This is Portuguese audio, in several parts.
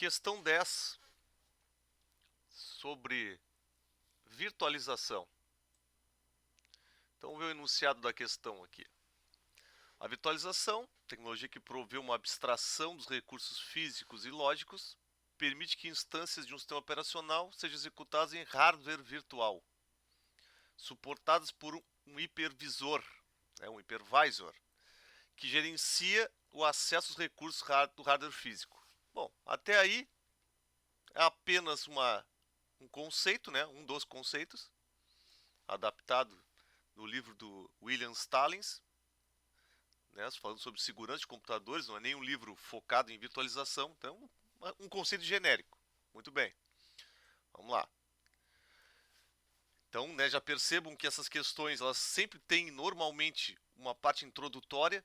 Questão 10 sobre virtualização. Então, vamos ver o enunciado da questão aqui. A virtualização, tecnologia que provê uma abstração dos recursos físicos e lógicos, permite que instâncias de um sistema operacional sejam executadas em hardware virtual, suportadas por um hipervisor, um hypervisor, que gerencia o acesso aos recursos do hardware físico. Bom, até aí é apenas um conceito, um dos conceitos, adaptado no livro do William Stallings, falando sobre segurança de computadores, não é nem um livro focado em virtualização, então um conceito genérico. Muito bem, vamos lá. Então, já percebam que essas questões elas sempre têm normalmente uma parte introdutória,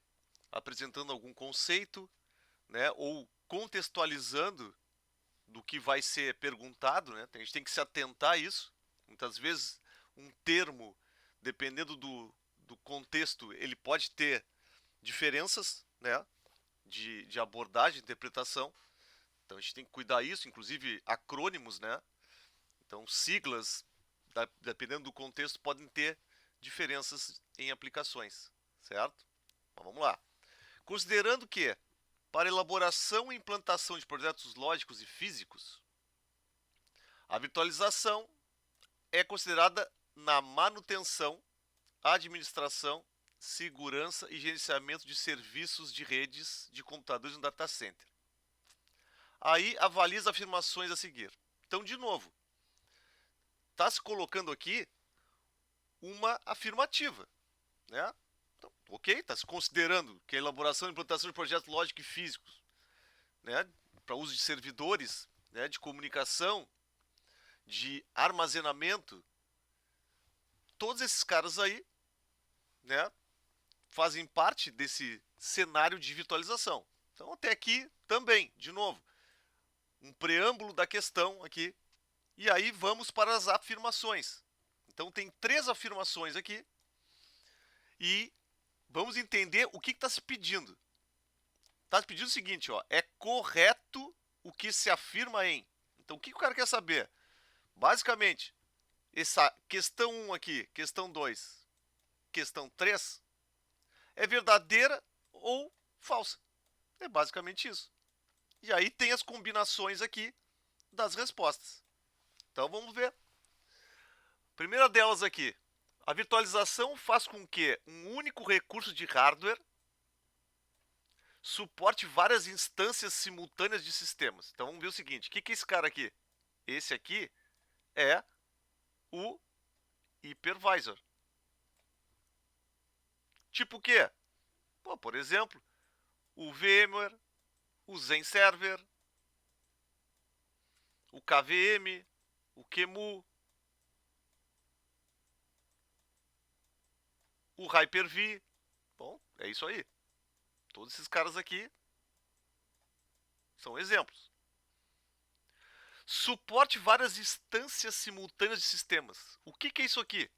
apresentando algum conceito, ou contextualizando do que vai ser perguntado, A gente tem que se atentar a isso. Muitas vezes um termo, dependendo do contexto, ele pode ter diferenças, de abordagem, de interpretação. Então a gente tem que cuidar disso, inclusive acrônimos, Então siglas, dependendo do contexto, podem ter diferenças em aplicações, certo? Então, vamos lá. Considerando que, para elaboração e implantação de projetos lógicos e físicos, a virtualização é considerada na manutenção, administração, segurança e gerenciamento de serviços de redes de computadores no data center. Aí avalie as afirmações a seguir. Então, de novo, está se colocando aqui uma afirmativa, Então, ok, está se considerando que a elaboração e implantação de projetos lógicos e físicos, para uso de servidores, de comunicação, de armazenamento, todos esses caras aí, fazem parte desse cenário de virtualização. Então, até aqui também, de novo, um preâmbulo da questão aqui. E aí vamos para as afirmações. Então, tem 3 afirmações aqui. E vamos entender o que está se pedindo. Está se pedindo o seguinte, é correto o que se afirma em. Então, o que o cara quer saber? Basicamente, essa questão 1 aqui, questão 2, questão 3, é verdadeira ou falsa. É basicamente isso. E aí tem as combinações aqui das respostas. Então vamos ver. Primeira delas aqui. A virtualização faz com que um único recurso de hardware suporte várias instâncias simultâneas de sistemas. Então vamos ver o seguinte. O que é esse cara aqui? Esse aqui é o hypervisor. Tipo o quê? Por exemplo, o VMware, o Zen Server, o KVM, o QEMU, o Hyper-V. Bom, é isso aí. Todos esses caras aqui são exemplos. Suporte várias instâncias simultâneas de sistemas. O que é isso aqui?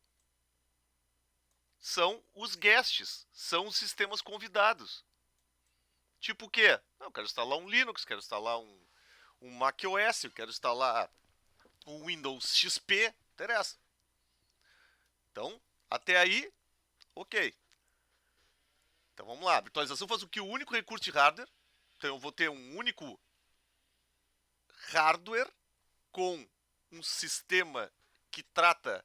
São os guests, são os sistemas convidados. Tipo o quê? Eu quero instalar um Linux, quero instalar um macOS, eu quero instalar um Windows XP, interessa. Então, até aí, ok. Então vamos lá, a virtualização faz o que o único recurso de hardware, então eu vou ter um único hardware com um sistema que trata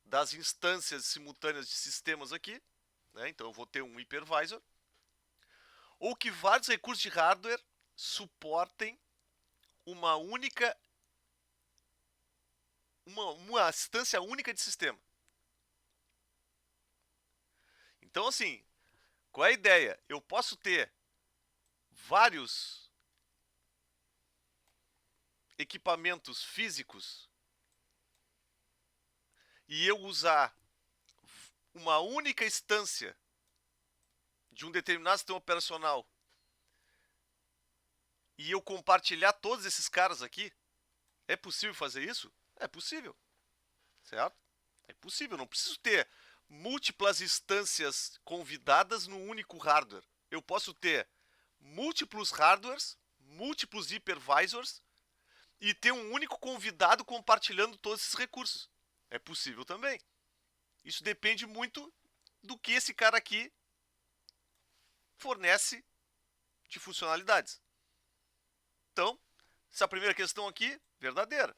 das instâncias simultâneas de sistemas aqui, então eu vou ter um hypervisor, ou que vários recursos de hardware suportem uma instância única de sistema. Então, assim, qual é a ideia? Eu posso ter vários equipamentos físicos e eu usar uma única instância de um determinado sistema operacional e eu compartilhar todos esses caras aqui, é possível fazer isso? É possível, certo? É possível, não preciso ter múltiplas instâncias convidadas no único hardware. Eu posso ter múltiplos hardwares, múltiplos hypervisors e ter um único convidado compartilhando todos esses recursos. É possível também. Isso depende muito do que esse cara aqui fornece de funcionalidades. Então, essa primeira questão aqui, verdadeira.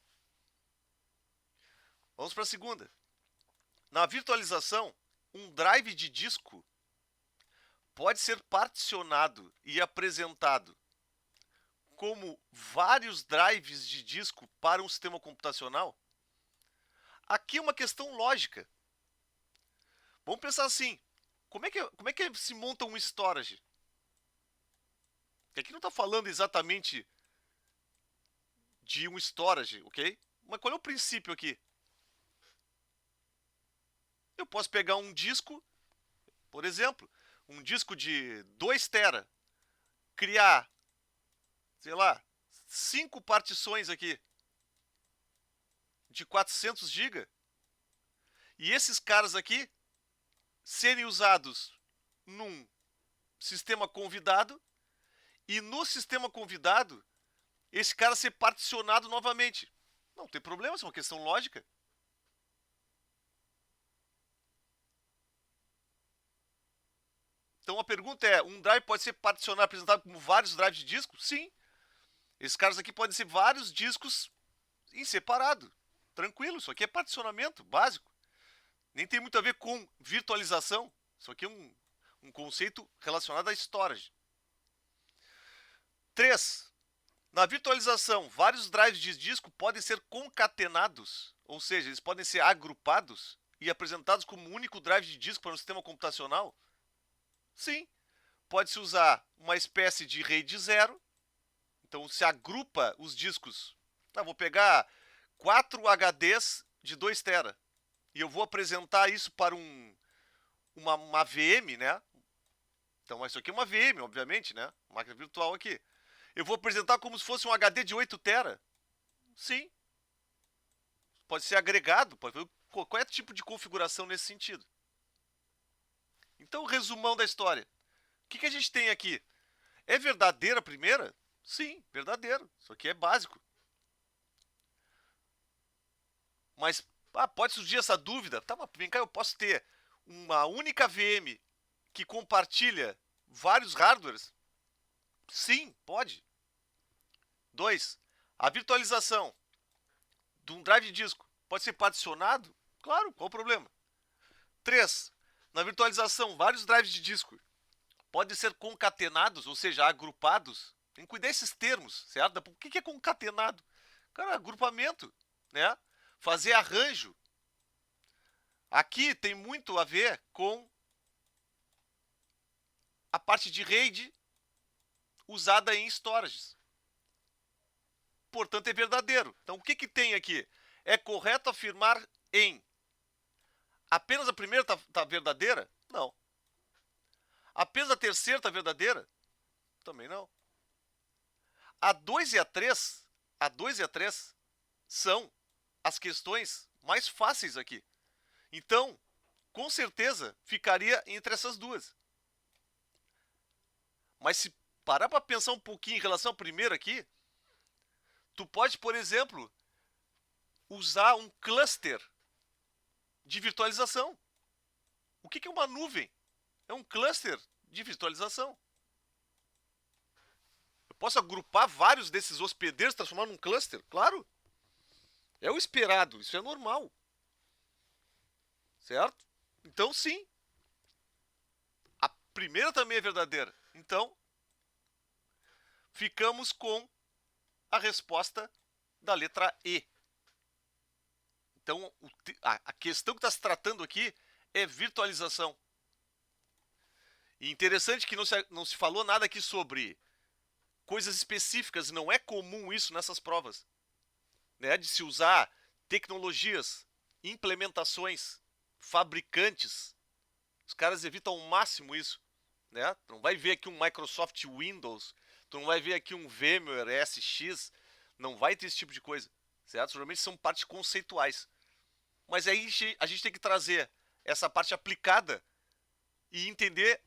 Vamos para a segunda. Na virtualização, um drive de disco pode ser particionado e apresentado como vários drives de disco para um sistema computacional? Aqui é uma questão lógica. Vamos pensar assim, como é que se monta um storage? Aqui não está falando exatamente de um storage, ok? Mas qual é o princípio aqui? Eu posso pegar um disco, por exemplo, um disco de 2 TB, criar, sei lá, 5 partições aqui de 400 GB, e esses caras aqui serem usados num sistema convidado, e no sistema convidado, esse cara ser particionado novamente. Não tem problema, isso é uma questão lógica. Então a pergunta é, um drive pode ser particionado, apresentado como vários drives de disco? Sim. Esses caras aqui podem ser vários discos em separado. Tranquilo, isso aqui é particionamento básico. Nem tem muito a ver com virtualização. Isso aqui é um conceito relacionado a storage. 3. Na virtualização, vários drives de disco podem ser concatenados, ou seja, eles podem ser agrupados e apresentados como um único drive de disco para um sistema computacional? Sim. Pode-se usar uma espécie de RAID 0. Então se agrupa os discos. Vou pegar 4 HDs de 2 TB e eu vou apresentar isso para uma VM, né? Então isso aqui é uma VM, obviamente, né? Máquina virtual aqui. Eu vou apresentar como se fosse um HD de 8 TB. Sim. Pode ser agregado, pode ver qual é o tipo de configuração nesse sentido. Então, resumão da história. O que a gente tem aqui? É verdadeira a primeira? Sim, verdadeiro. Isso aqui é básico. Mas pode surgir essa dúvida. Tá, mas vem cá, eu posso ter uma única VM que compartilha vários hardwares? Sim, pode. 2. A virtualização de um drive de disco pode ser particionado? Claro, qual o problema? 3. Na virtualização, vários drives de disco podem ser concatenados, ou seja, agrupados. Tem que cuidar desses termos, certo? O que é concatenado? Cara, agrupamento, né? Fazer arranjo. Aqui tem muito a ver com a parte de RAID usada em storages. Portanto, é verdadeiro. Então, o que tem aqui? É correto afirmar em apenas a primeira está verdadeira? Não. Apenas a terceira está verdadeira? Também não. A 2 e a 3, são as questões mais fáceis aqui. Então, com certeza, ficaria entre essas duas. Mas se parar para pensar um pouquinho em relação à primeira aqui, tu pode, por exemplo, usar um cluster de virtualização. O que é uma nuvem? É um cluster de virtualização. Eu posso agrupar vários desses hospedeiros, transformar num cluster? Claro. É o esperado, isso é normal. Certo? Então, sim. A primeira também é verdadeira. Então, ficamos com a resposta da letra E. Então, a questão que está se tratando aqui é virtualização. E interessante que não se falou nada aqui sobre coisas específicas, não é comum isso nessas provas, né? De se usar tecnologias, implementações, fabricantes. Os caras evitam ao máximo isso, né? Tu não vai ver aqui um Microsoft Windows, tu não vai ver aqui um VMware SX, não vai ter esse tipo de coisa, certo? Geralmente são partes conceituais. Mas aí a gente tem que trazer essa parte aplicada e entender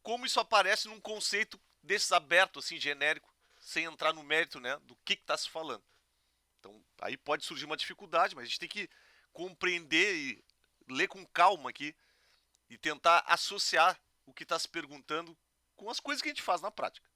como isso aparece num conceito desses aberto, assim, genérico, sem entrar no mérito, né, do que está se falando. Então, aí pode surgir uma dificuldade, mas a gente tem que compreender e ler com calma aqui e tentar associar o que está se perguntando com as coisas que a gente faz na prática.